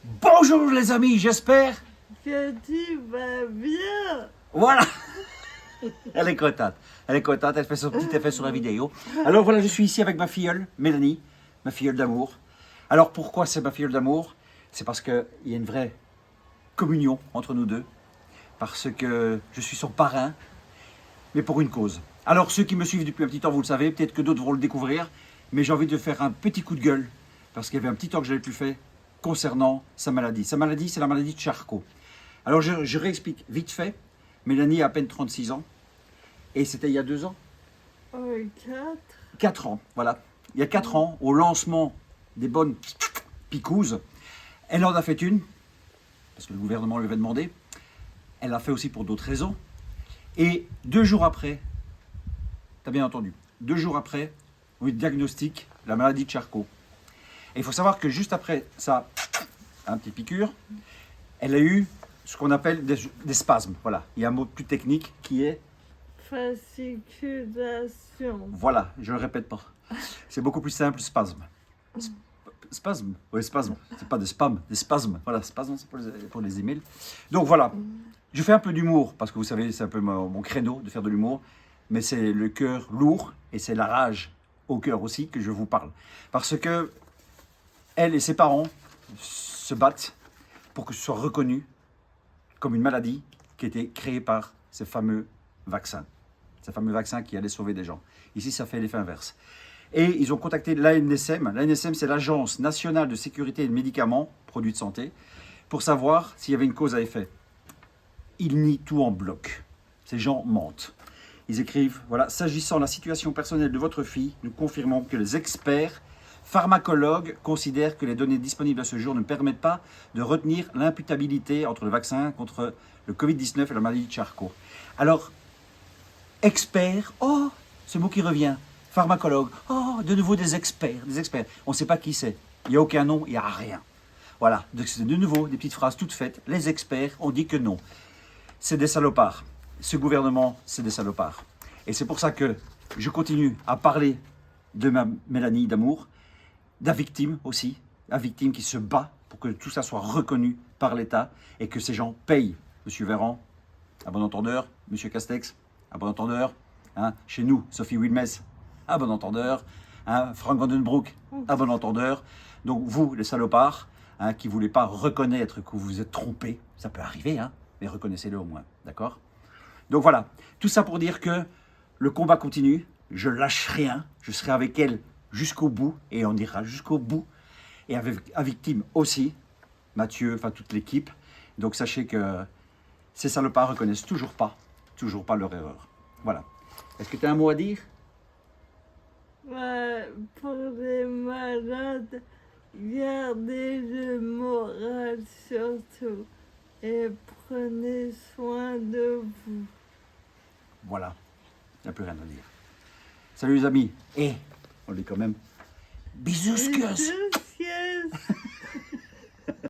Bonjour les amis, j'espère que tu vas bien. Voilà. Elle est contente, elle fait son petit effet sur la vidéo. Alors voilà, je suis ici avec ma filleule, Mélanie, ma filleule d'amour. Alors pourquoi c'est ma filleule d'amour? C'est parce qu'il y a une vraie communion entre nous deux, parce que je suis son parrain, mais pour une cause. Alors ceux qui me suivent depuis un petit temps, vous le savez, peut-être que d'autres vont le découvrir, mais j'ai envie de faire un petit coup de gueule, parce qu'il y avait un petit temps que je n'avais plus fait, concernant sa maladie. Sa maladie, c'est la maladie de Charcot. Alors je réexplique vite fait. Mélanie a à peine 36 ans, et c'était il y a 2 ans. 4. 4 ans, voilà. Il y a 4 ans, au lancement des bonnes picouses, elle en a fait une, parce que le gouvernement lui avait demandé. Elle l'a fait aussi pour d'autres raisons. Et 2 jours après, tu as bien entendu, 2 jours après, on lui diagnostique la maladie de Charcot. Et il faut savoir que juste après ça, un petit piqûre, elle a eu ce qu'on appelle des spasmes. Voilà, il y a un mot plus technique qui est... Fasciculation. Voilà, je ne le répète pas. C'est beaucoup plus simple, spasme. Spasme. Oui, spasme. C'est pas des spams, des spasmes. Voilà, spasme, c'est pour les emails. Donc voilà, je fais un peu d'humour, parce que vous savez, c'est un peu mon créneau de faire de l'humour, mais c'est le cœur lourd, et c'est la rage au cœur aussi que je vous parle. Parce que elle et ses parents se battent pour que ce soit reconnu comme une maladie qui a été créée par ces fameux vaccins. Ces fameux vaccins qui allaient sauver des gens. Ici, ça fait l'effet inverse. Et ils ont contacté l'ANSM. L'ANSM, c'est l'Agence nationale de sécurité des médicaments, produits de santé, pour savoir s'il y avait une cause à effet. Ils nient tout en bloc. Ces gens mentent. Ils écrivent, voilà, s'agissant de la situation personnelle de votre fille, nous confirmons que les experts pharmacologues considèrent que les données disponibles à ce jour ne permettent pas de retenir l'imputabilité entre le vaccin contre le Covid-19 et la maladie de Charcot. Alors, experts, oh, ce mot qui revient, pharmacologue, oh, de nouveau des experts. On ne sait pas qui c'est, il n'y a aucun nom, il n'y a rien. Voilà, donc c'est de nouveau des petites phrases toutes faites, les experts ont dit que non. C'est des salopards, ce gouvernement, c'est des salopards. Et c'est pour ça que je continue à parler de ma Mélanie d'amour, de la victime aussi, la victime qui se bat pour que tout ça soit reconnu par l'État et que ces gens payent. Monsieur Véran, à bon entendeur, Monsieur Castex, à bon entendeur, hein, chez nous, Sophie Wilmès, à bon entendeur, hein, Frank Vandenbroek, à bon entendeur. Donc vous, les salopards, hein, qui ne voulez pas reconnaître que vous vous êtes trompés, ça peut arriver, hein, mais reconnaissez-le au moins, d'accord? Donc voilà, tout ça pour dire que le combat continue, je lâche rien, je serai avec elle jusqu'au bout, et on ira jusqu'au bout, et avec la victime aussi, Mathieu, enfin toute l'équipe. Donc sachez que ces salopards reconnaissent toujours pas leur erreur. Voilà. Est-ce que tu as un mot à dire? Ouais, pour les malades, gardez le moral surtout et prenez soin de vous. Voilà, il n'y a plus rien à dire. Salut les amis, et on dit quand même bisous, Bisous,